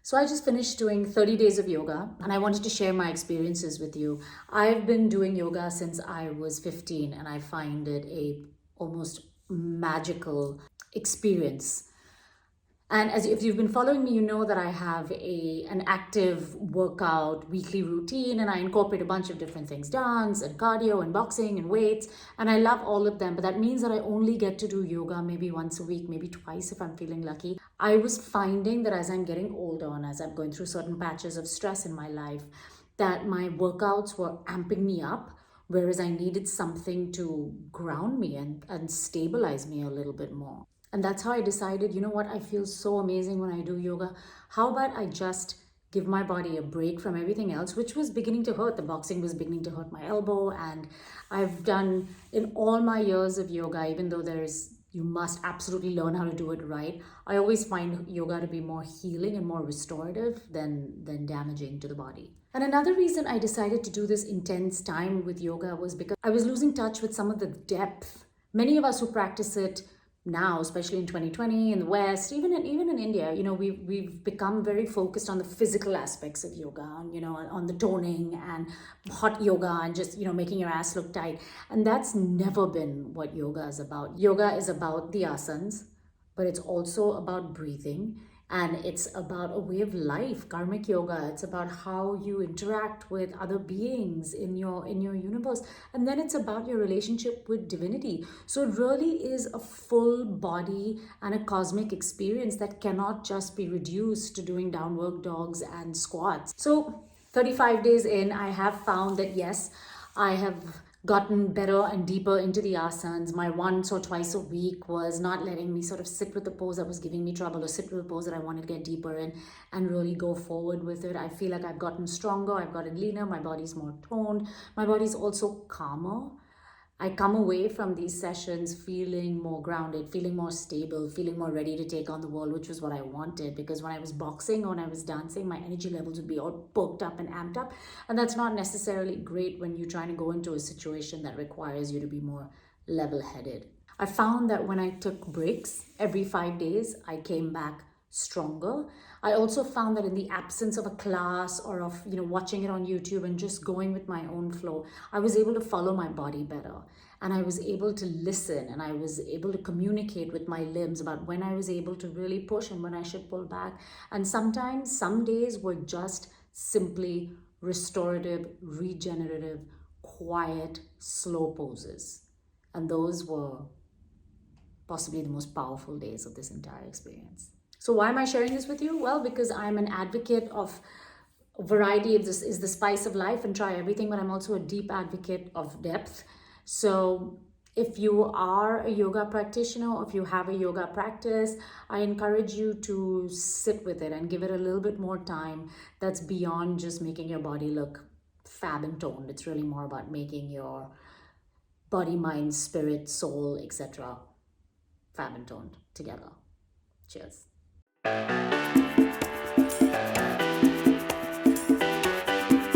So I just finished doing 30 days of yoga and I wanted to share my experiences with you. I've been doing yoga since I was 15 and I find it a almost magical experience. And as if you've been following me, you know that I have an active workout weekly routine and I incorporate a bunch of different things, dance and cardio and boxing and weights, and I love all of them. But that means that I only get to do yoga maybe once a week, maybe twice if I'm feeling lucky. I was finding that as I'm getting older and as I'm going through certain patches of stress in my life, that my workouts were amping me up, whereas I needed something to ground me and stabilize me a little bit more. And that's how I decided, you know what, I feel so amazing when I do yoga. How about I just give my body a break from everything else, which was beginning to hurt. The boxing was beginning to hurt my elbow. And I've done, in all my years of yoga, even though you must absolutely learn how to do it right, I always find yoga to be more healing and more restorative than damaging to the body. And another reason I decided to do this intense time with yoga was because I was losing touch with some of the depth. Many of us who practice it now, especially in 2020 in the West, even in India, we've become very focused on the physical aspects of yoga, on the toning and hot yoga and just making your ass look tight. And that's never been what yoga is about. Yoga is about the asanas, but it's also about breathing, and it's about a way of life. Karmic yoga, it's about how you interact with other beings in your universe, and then it's about your relationship with divinity. So it really is a full body and a cosmic experience that cannot just be reduced to doing downward dogs and squats. So 35 days in, I have found that yes, I have gotten better and deeper into the asanas. My once or twice a week was not letting me sort of sit with the pose that was giving me trouble, or sit with the pose that I wanted to get deeper in and really go forward with it. I feel like I've gotten stronger, I've gotten leaner, my body's more toned, my body's also calmer. I come away from these sessions feeling more grounded, feeling more stable, feeling more ready to take on the world, which was what I wanted. Because when I was boxing or when I was dancing, my energy levels would be all perked up and amped up. And that's not necessarily great when you're trying to go into a situation that requires you to be more level-headed. I found that when I took breaks every 5 days, I came back stronger. I also found that in the absence of a class or of watching it on YouTube and just going with my own flow, I was able to follow my body better, and I was able to listen, and I was able to communicate with my limbs about when I was able to really push and when I should pull back. And sometimes some days were just simply restorative, regenerative, quiet, slow poses, and those were possibly the most powerful days of this entire experience. So why am I sharing this with you? Well, because I'm an advocate of variety. This is the spice of life, and try everything, but I'm also a deep advocate of depth. So if you are a yoga practitioner, or if you have a yoga practice, I encourage you to sit with it and give it a little bit more time. That's beyond just making your body look fab and toned. It's really more about making your body, mind, spirit, soul, etc. fab and toned together. Cheers.